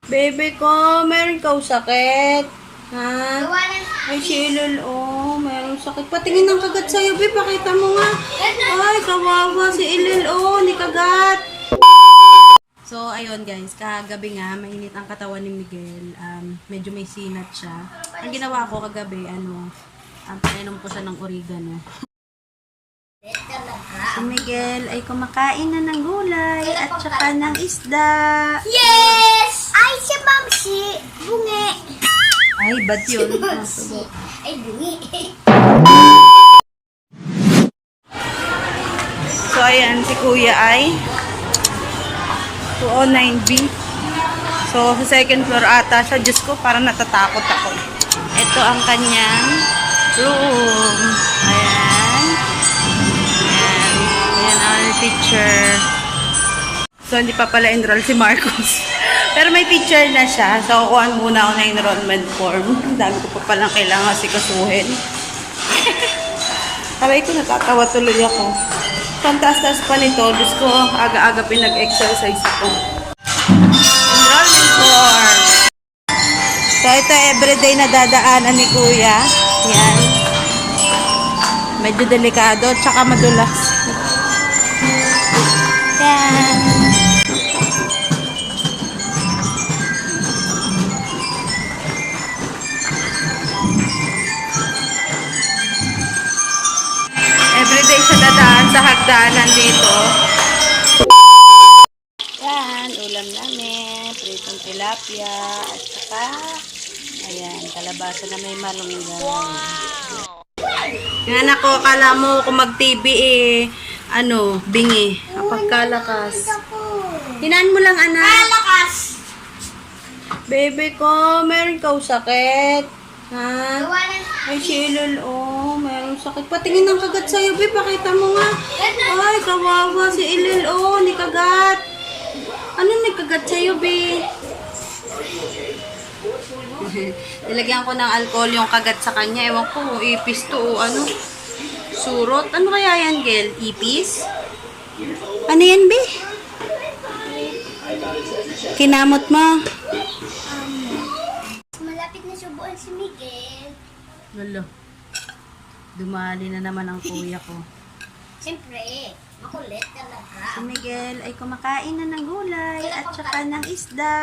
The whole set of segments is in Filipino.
Bebe ko, meron kang sakit. Ha? Ay, si Ilil, oh, meron sakit. Patingin ng kagat sa'yo, Bebe. Pakita mo nga. Ay, kawawa si Ilil, oh, ni kagat. So, ayun guys, kagabi nga, mainit ang katawan ni Miguel. Medyo may sinat siya. Ang ginawa ko kagabi, painom ko siya ng oregano. Si Miguel ay kumakain na ng gulay at saka ng isda. Yes! Ay, si Mamsi, bungi. Ay, ba't yun? Ay, bungi. So, ayan, si Kuya ay 209B. So, sa second floor ata siya. Diyos ko, parang natatakot ako. Ito ang kanyang room. Ayan. Ayan. Ayan ang picture. So, hindi pa pala enroll si Marcos. Pero may picture na siya. So, kukuhaan muna ako na enrollment form. Ang dami ko pa palang kailangan sikasuhin. Aray ko, natatawa tuloy ako. Fantastas pa nito. Diyos ko, aga-aga pinag-exercise ako. Enrollment form. So, ito everyday na dadaanan ni Kuya. Yan. Medyo delikado, tsaka madulas. Yan. Everyday siya dadaan sa hagdanan dito. Yan, ulam namin. Pritong tilapia. At saka, ayan, kalabasa na may malunggay. Yan ako, akala mo kung mag-TV bingi. Pagkalakas. Hinaan mo lang, anak. Kalakas! Bebe ko, meron kang sakit. Ha? Gawa ng... Ay, si Ilil, oh, meron sakit. Patingin ng kagat sa'yo, Bebe. Pakita mo nga. Ay, kawawa si Ilil, oh, ni kagat. Ano ni kagat sa'yo, Be? Nilagyan ko ng alcohol yung kagat sa kanya. Ewan ko, ipis to o ano. Surot. Ano kaya yan, Gel? Ipis? Ano yan, Be? Kinamot mo. Malapit na subuan si Miguel. Lalo. Dumali na naman ang kuya ko. Siyempre, makulit talaga. Si Miguel ay kumakain na ng gulay at saka ng isda.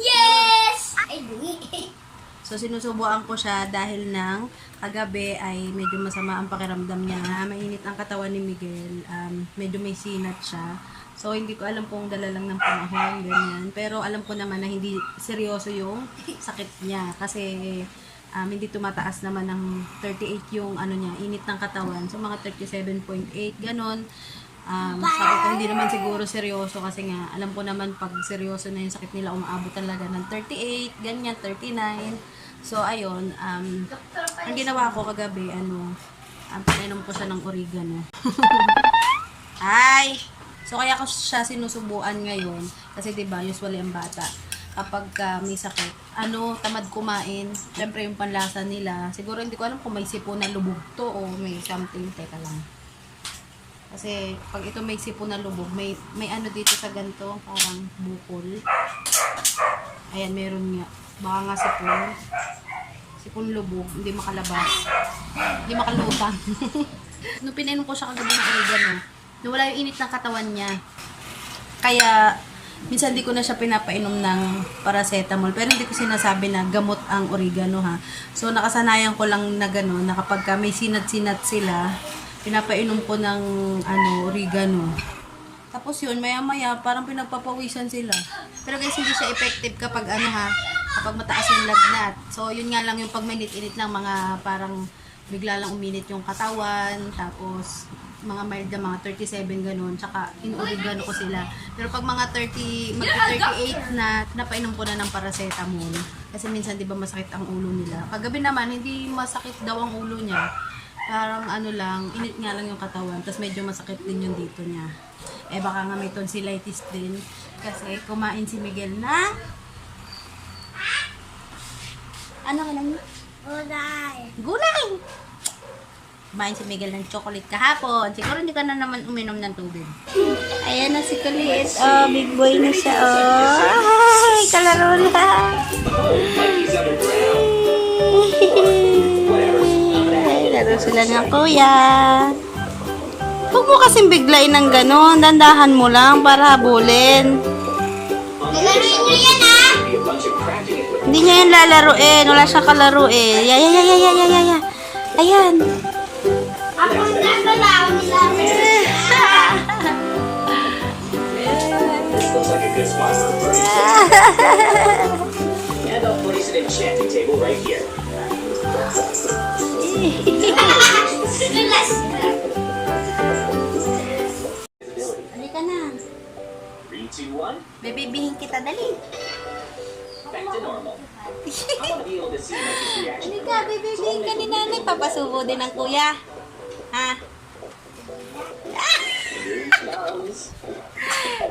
Yes! Ay, bungi. So, sinusubuan ko siya dahil ng kagabi ay medyo masama ang pakiramdam niya. Mainit ang katawan ni Miguel. Medyo may sinat siya. So, hindi ko alam kung dala lang ng panahon, ganyan. Pero alam ko naman na hindi seryoso yung sakit niya. Kasi, hindi tumataas naman ng 38 yung niya, init ng katawan. So, mga 37.8, ganon. Sabi ko, hindi naman siguro seryoso kasi nga, alam ko naman pag seryoso na yung sakit nila, umaabot talaga ng 38, ganyan, 39. So, ayun, ang ginawa ko kagabi, pinainom ko siya ng oregano. Ay! So, kaya ko siya sinusubuan ngayon, kasi diba, usually ang bata, kapag may sakit, tamad kumain, syempre yung panlasa nila, siguro hindi ko alam kung may sipon na lubog to o may something, teka lang. Kasi pag ito may sipon na lubog, may dito sa ganito, parang bukol. Ayan, meron nga. Baka nga sipon lubog, hindi makalabas. Hindi makalutang. Nung pinainom ko siya kagabi ng oregano, nawala yung init ng katawan niya. Kaya, minsan hindi ko na siya pinapainom ng paracetamol. Pero hindi ko sinasabi na gamot ang oregano, ha. So, nakasanayan ko lang na gano'n, na kapag may sinat-sinat sila, pinapainom ko ng oregano. Tapos yun, maya-maya, parang pinagpapawisan sila. Pero guys, hindi siya effective kapag kapag mataas yung lagnat. So, yun nga lang yung pag mainit-init lang, mga parang bigla lang uminit yung katawan, tapos mga mild na mga 37 ganun, tsaka in-oregano ko sila. Pero pag mga 38 na, napainom ko na ng paracetamol. Kasi minsan, di ba, masakit ang ulo nila. Kagabi naman, hindi masakit daw ang ulo niya. Parang init nga lang yung katawan, tapos medyo masakit din yung dito niya. Baka nga may tonsillitis din, kasi kumain si Miguel na Gulay. gulay! kumain si Miguel ng chocolate kahapon. Siguro hindi ka na naman uminom ng tubig. Ayan na si Kulit. Oh, big boy na siya. Oh, ay, kalaro na. Ay, laro sila ng kuya. Huwag mo kasing biglain ng gano'n. Dandahan mo lang para habulin. Lalaroin niyo yan, ah! Hindi niya yan lalaroin. Wala siyang kalaro eh. Ya. Ayan. Ako na nalaro nila. This looks like a good spot for a party. And I'll place an enchanting table right here. Relax na. Halika na. 3, 2, 1. Bebebihin kita, dali. Back to normal. I want to be able to see Mikey's reaction. Halika, bebebihin ka ni nanay. Papasubo din ng kuya. Ha? Here comes.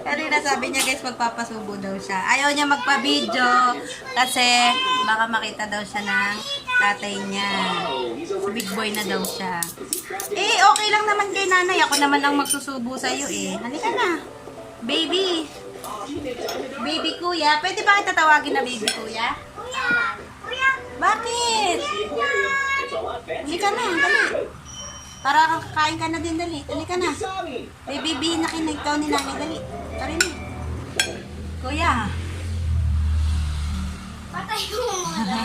Kanina sabi niya guys, magpapasubo daw siya. Ayaw niya magpa-video kasi baka makita daw siya ng tatay niya. Oh, he's over. Big boy na daw siya. Eh, okay lang naman kay nanay. Ako naman ang magsusubo sa'yo eh. Halika na. Baby. Baby kuya. Pwede ba kita tawagin na baby kuya? Bakit? It's a lot fancier. Halika na, dali. Para kakain ka na din, dali. Halika na. Tommy. Baby, nakinagtaw ni nanay, dali. Tara na. Kuya. Patay ko muna.